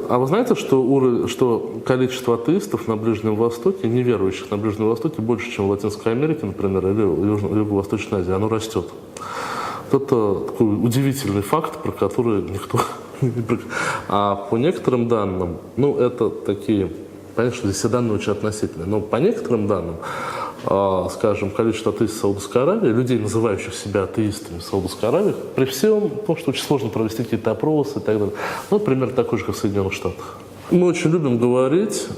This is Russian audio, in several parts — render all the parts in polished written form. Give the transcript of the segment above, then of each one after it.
А вы знаете, что количество атеистов на Ближнем Востоке, неверующих на Ближнем Востоке, больше, чем в Латинской Америке, например, или в Юго-Восточной Азии? Оно растет. Это такой удивительный факт, про который никто не говорит. А по некоторым данным, это такие, понятно, что здесь все данные очень относительные, но по некоторым данным, скажем, количество атеистов в Саудовской Аравии, людей, называющих себя атеистами в Саудовской Аравии, при всем том, что очень сложно провести какие-то опросы и так далее, примерно такой же, как в Соединенных Штатах. Мы очень любим говорить,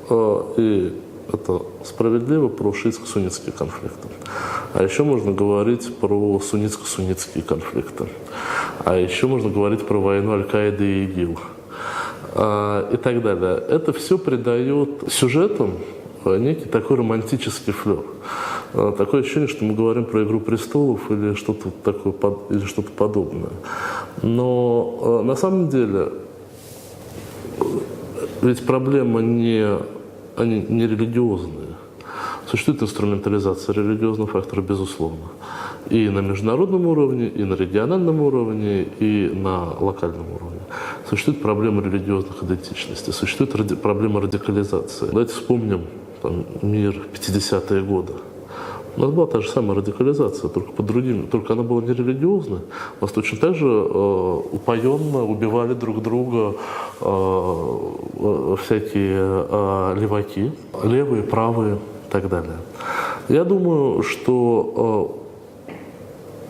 и это справедливо, про шиитско-суннитские конфликты. А еще можно говорить про суннитско-суннитские конфликты. А еще можно говорить про войну Аль-Каиды и ИГИЛ. И так далее. Это все придает сюжетам некий такой романтический флер. Такое ощущение, что мы говорим про «Игру престолов» или что-то такое, или что-то подобное. Но на самом деле ведь проблема они не религиозные. Существует инструментализация религиозного фактора, безусловно. И на международном уровне, и на региональном уровне, и на локальном уровне. Существует проблема религиозных идентичностей, существует проблема радикализации. Давайте вспомним мир 50-е годы. У нас была та же самая радикализация, только по другим, только она была не религиозная. У нас точно так же упоенно убивали друг друга всякие леваки, левые, правые и так далее. Я думаю, что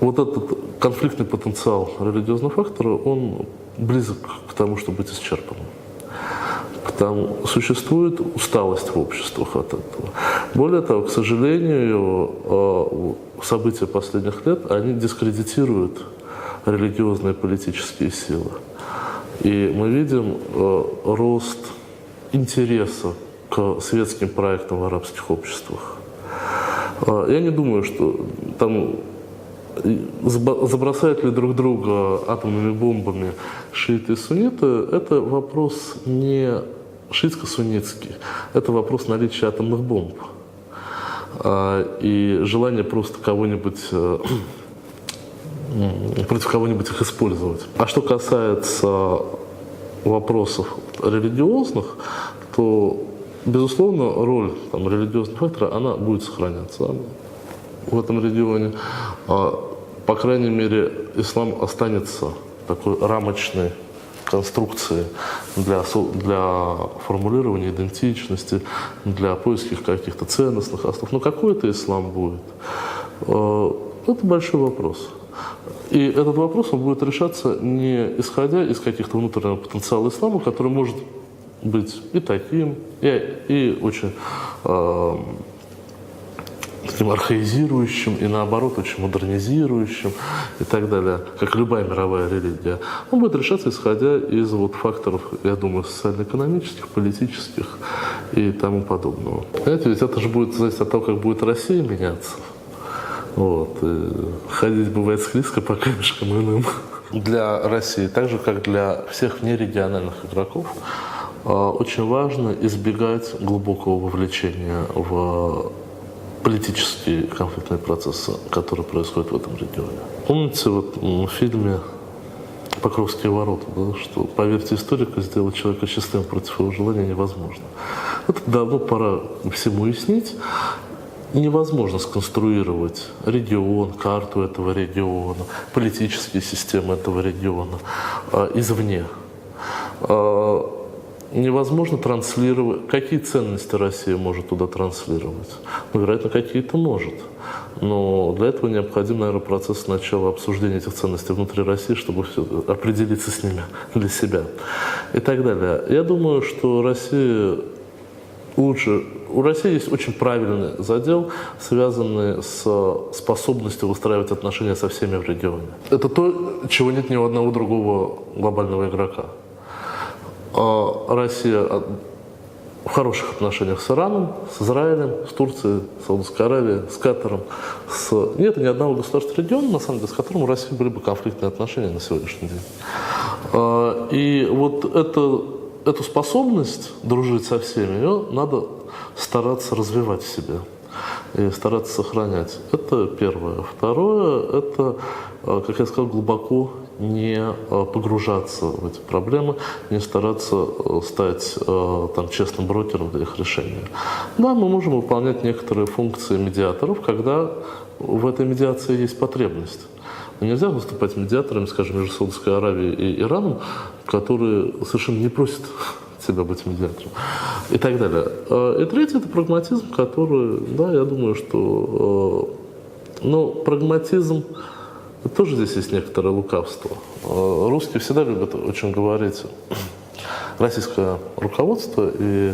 вот этот конфликтный потенциал религиозного фактора, он близок к тому, чтобы быть исчерпанным. Там существует усталость в обществах от этого. Более того, к сожалению, события последних лет, они дискредитируют религиозные и политические силы. И мы видим рост интереса к светским проектам в арабских обществах. Я не думаю, что там забросают ли друг друга атомными бомбами шииты и сунниты, это вопрос не шиитско-суннитский, это вопрос наличия атомных бомб. И желание просто против кого-нибудь их использовать. А что касается вопросов религиозных, то, безусловно, роль религиозного фактора, она будет сохраняться в этом регионе. По крайней мере, ислам останется такой рамочной конструкции для формулирования идентичности, для поиска каких-то ценностных основ. Но какой это ислам будет? Это большой вопрос. И этот вопрос он будет решаться не исходя из каких-то внутреннего потенциала ислама, который может быть и таким, и очень таким архаизирующим, и наоборот очень модернизирующим и так далее, как любая мировая религия. Он будет решаться, исходя из факторов, я думаю, социально-экономических, политических и тому подобного. Понимаете, ведь это же будет зависеть от того, как будет Россия меняться. И ходить бывает склизко по камешкам иным. Для России, так же как для всех внерегиональных игроков, очень важно избегать глубокого вовлечения в политические конфликтные процессы, которые происходят в этом регионе. Помните в фильме «Покровские ворота», что, поверьте историку, сделать человека счастливым против его желания невозможно. Это давно пора всем уяснить. Невозможно сконструировать регион, карту этого региона, политические системы этого региона извне. Невозможно транслировать. Какие ценности Россия может туда транслировать? Вероятно, какие-то может. Но для этого необходим, наверное, процесс сначала обсуждения этих ценностей внутри России, чтобы определиться с ними для себя и так далее. Я думаю, что у России есть очень правильный задел, связанный с способностью выстраивать отношения со всеми в регионе. Это то, чего нет ни у одного другого глобального игрока. Россия в хороших отношениях с Ираном, с Израилем, с Турцией, с Саудовской Аравией, с Катаром. Нет ни одного государства региона, на самом деле, с которым у России были бы конфликтные отношения на сегодняшний день. И эту способность дружить со всеми, ее надо стараться развивать в себе и стараться сохранять. Это первое. Второе, это, как я сказал, глубоко не погружаться в эти проблемы, не стараться стать там, честным брокером для их решения. Да, мы можем выполнять некоторые функции медиаторов, когда в этой медиации есть потребность. Но нельзя выступать медиаторами, скажем, между Саудовской Аравией и Ираном, которые совершенно не просят себя быть медиатором и так далее. И третье – это прагматизм, который, да, я думаю, что прагматизм тоже здесь есть некоторое лукавство. Русские всегда любят очень говорить, российское руководство и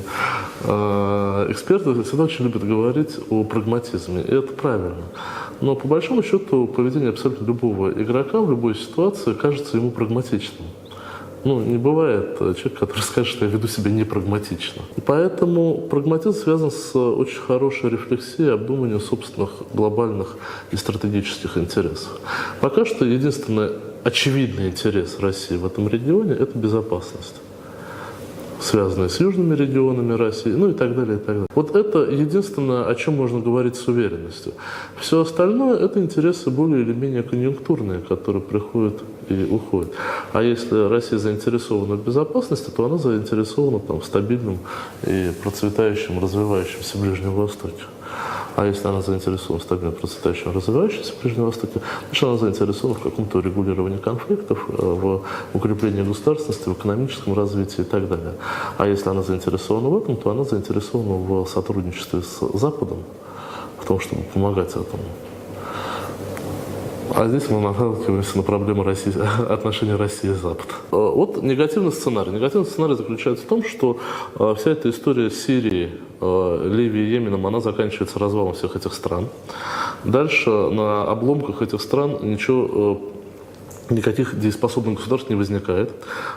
эксперты всегда очень любят говорить о прагматизме, и это правильно. Но по большому счету поведение абсолютно любого игрока в любой ситуации кажется ему прагматичным. Не бывает человека, который скажет, что я веду себя непрагматично. И поэтому прагматизм связан с очень хорошей рефлексией, обдуманием собственных глобальных и стратегических интересов. Пока что единственный очевидный интерес России в этом регионе – это безопасность, связанные с южными регионами России, и так далее, и так далее. Вот это единственное, о чем можно говорить с уверенностью. Все остальное – это интересы более или менее конъюнктурные, которые приходят и уходят. А если Россия заинтересована в безопасности, то она заинтересована в стабильном и процветающем, развивающемся Ближнем Востоке. А если она заинтересована в стабильно процветающем, развивающемся Ближнем Востоке, значит, она заинтересована в каком-то регулировании конфликтов, в укреплении государственности, в экономическом развитии и так далее. А если она заинтересована в этом, то она заинтересована в сотрудничестве с Западом, в том, чтобы помогать этому. А здесь мы наталкиваемся на проблему отношений России и Запада. Вот негативный сценарий. Негативный сценарий заключается в том, что вся эта история с Сирией, Ливией, Йеменом, она заканчивается развалом всех этих стран. Дальше на обломках этих стран никаких дееспособных государств не возникает.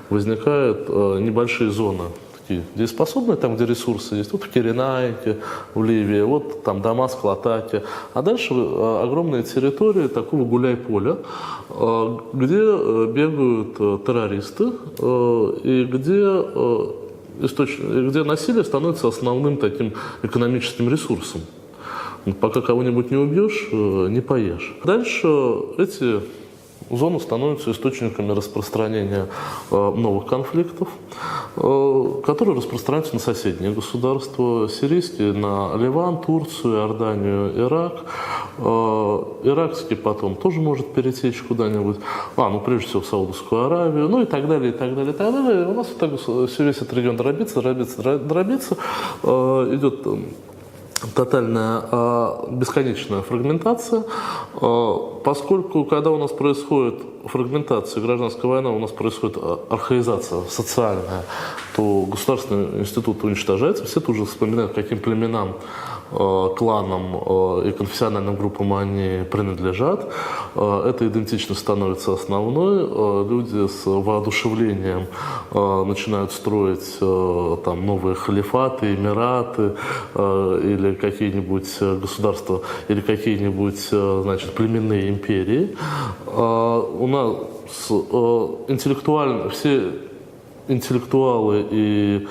Возникают небольшие зоны, дееспособные, там, где ресурсы есть, вот в Киренайке, в Ливии, вот там Дамаск, Латаки. А дальше огромные территории такого гуляй-поля, где бегают террористы и где насилие становится основным таким экономическим ресурсом. Пока кого-нибудь не убьешь, не поешь. Дальше эти зоны становятся источниками распространения новых конфликтов, которые распространяются на соседние государства, сирийские на Ливан, Турцию, Иорданию, Ирак. Иракский потом тоже может перетечь куда-нибудь, прежде всего в Саудовскую Аравию, и так далее, и так далее, и так далее. И у нас вот так весь этот регион дробится, идет тотальная бесконечная фрагментация, поскольку когда у нас происходит фрагментация, гражданская война, у нас происходит архаизация социальная, то государственные институты уничтожаются, все тут же вспоминают, каким племенам, кланам и конфессиональным группам они принадлежат. Эта идентичность становится основной. Люди с воодушевлением начинают строить новые халифаты, эмираты или какие-нибудь государства, или какие-нибудь, племенные империи. У нас все интеллектуалы и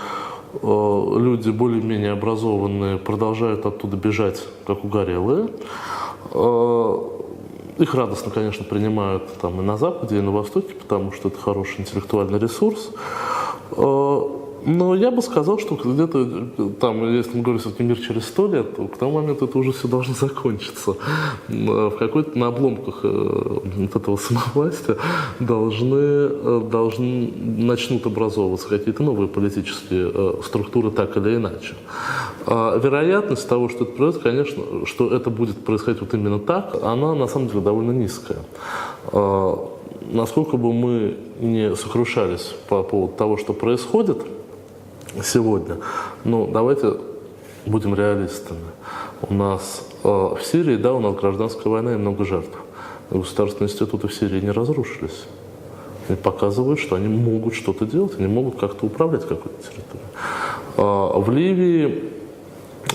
люди более-менее образованные продолжают оттуда бежать, как угорелые. Их радостно, конечно, принимают и на Западе, и на Востоке, потому что это хороший интеллектуальный ресурс. Но я бы сказал, что где-то если мы говорим все-таки мир через 100 лет, то к тому моменту это уже все должно закончиться. В какой-то на обломках этого самовластия начнут образовываться какие-то новые политические структуры, так или иначе. Вероятность того, что это произойдет, конечно, что это будет происходить вот именно так, она на самом деле довольно низкая. Насколько бы мы не сокрушались по поводу того, что происходит сегодня, давайте будем реалистами. У нас в Сирии, у нас гражданская война и много жертв. Государственные институты в Сирии не разрушились. Они показывают, что они могут что-то делать, они могут как-то управлять какой-то территорией. В Ливии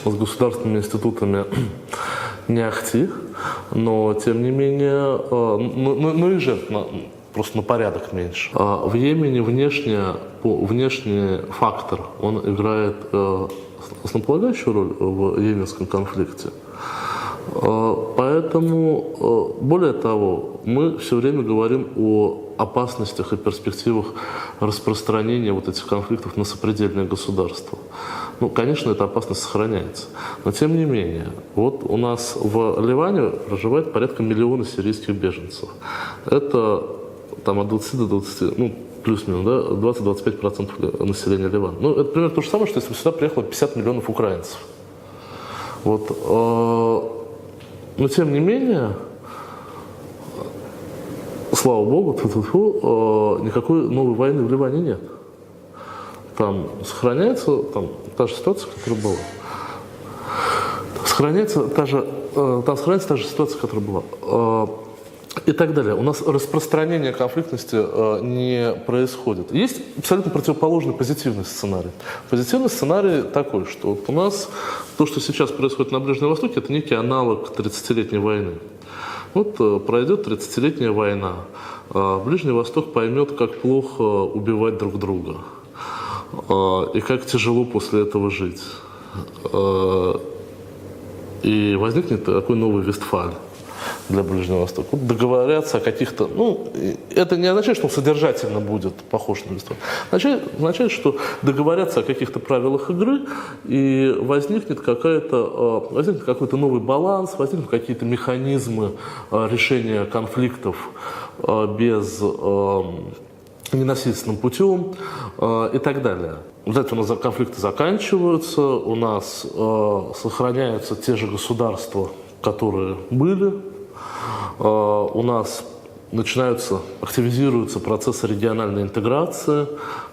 с государственными институтами не ахти, но тем не менее, и жертв просто на порядок меньше. В Йемене внешний фактор, он играет основополагающую роль в йеменском конфликте. Поэтому, более того, мы все время говорим о опасностях и перспективах распространения вот этих конфликтов на сопредельные государства. Ну, конечно, эта опасность сохраняется. Но тем не менее, вот у нас в Ливане проживает порядка миллиона сирийских беженцев. Это там от 20 до 20, ну, плюс-минус, да, 20-25% населения Ливана. Ну, это примерно то же самое, что если бы сюда приехало 50 миллионов украинцев. Вот, но тем не менее, слава богу, никакой новой войны в Ливане нет. Там сохраняется та же ситуация, которая была. Сохраняется та же ситуация, которая была. И так далее. У нас распространение конфликтности не происходит. Есть абсолютно противоположный позитивный сценарий. Позитивный сценарий такой, что вот у нас то, что сейчас происходит на Ближнем Востоке, это некий аналог 30-летней войны. Вот пройдет 30-летняя война, Ближний Восток поймет, как плохо убивать друг друга и как тяжело после этого жить. И возникнет такой новый Вестфаль для Ближнего Востока. Вот договорятся о каких-то... Ну, это не означает, что он содержательно будет похож на Вестфаль. Означает, что договорятся о каких-то правилах игры, и возникнет какой-то новый баланс, возникнут какие-то механизмы решения конфликтов без ненасильственным путем и так далее. Вот у нас конфликты заканчиваются, у нас сохраняются те же государства, которые были, у нас активизируются процессы региональной интеграции.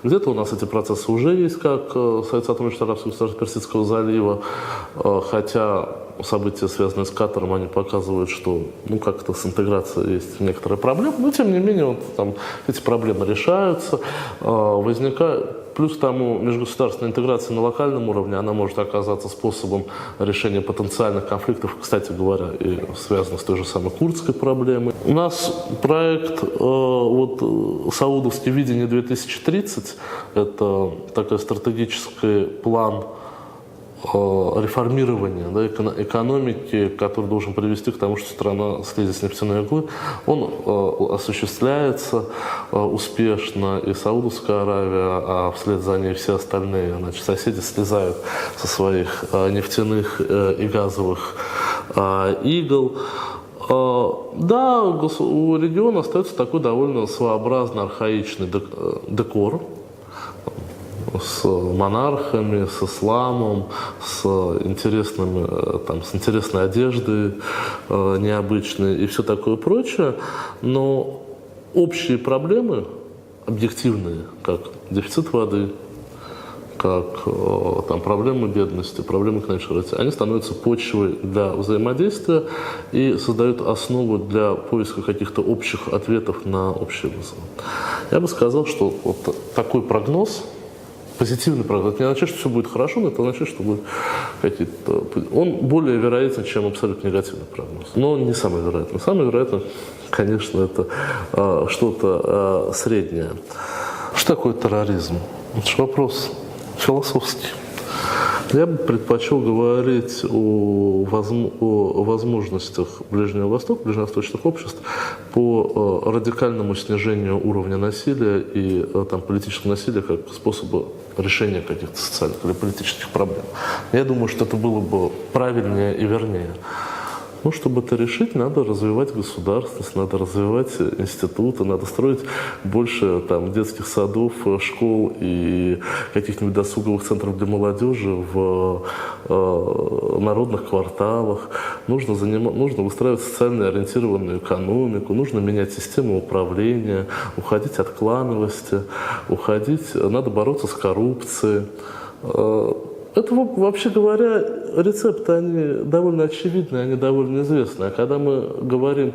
Где-то у нас эти процессы уже есть, как Союз сотрудничества арабских государств Персидского залива, хотя события, связанные с Катаром, они показывают, что как-то с интеграцией есть некоторые проблемы, но тем не менее эти проблемы решаются, возникают. Плюс к тому, межгосударственная интеграция на локальном уровне, она может оказаться способом решения потенциальных конфликтов, кстати говоря, и связанных с той же самой курдской проблемой. У нас проект «Саудовское видение 2030», это такой стратегический план реформирования экономики, который должен привести к тому, что страна слезет с нефтяной иглы, он осуществляется успешно, и Саудовская Аравия, а вслед за ней все остальные соседи слезают со своих нефтяных и газовых игл. Да, у региона остается такой довольно своеобразно архаичный декор, с монархами, с исламом, с интересной одеждой необычной и все такое прочее. Но общие проблемы, объективные, как дефицит воды, как проблемы бедности, проблемы экономического развития, они становятся почвой для взаимодействия и создают основу для поиска каких-то общих ответов на общие вызовы. Я бы сказал, что вот такой прогноз, позитивный прогноз. Это не означает, что все будет хорошо, но это означает, что будет какие-то... Он более вероятен, чем абсолютно негативный прогноз. Но он не самый вероятный. Самый вероятный, конечно, это что-то среднее. Что такое терроризм? Это же вопрос философский. Я бы предпочел говорить о возможностях Ближнего Востока, ближневосточных обществ по радикальному снижению уровня насилия и политического насилия как способа решения каких-то социальных или политических проблем. Я думаю, что это было бы правильнее и вернее. Но чтобы это решить, надо развивать государственность, надо развивать институты, надо строить больше детских садов, школ и каких-нибудь досуговых центров для молодежи в народных кварталах. Нужно выстраивать социально ориентированную экономику, нужно менять систему управления, уходить от клановости, надо бороться с коррупцией. Это, вообще говоря, рецепты, они довольно очевидны, они довольно известны. А когда мы говорим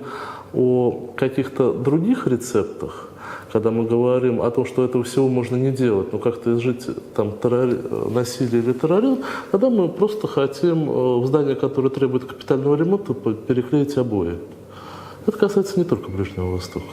о каких-то других рецептах, когда мы говорим о том, что этого всего можно не делать, но как-то изжить насилие или терроризм, тогда мы просто хотим в здание, которое требует капитального ремонта, переклеить обои. Это касается не только Ближнего Востока.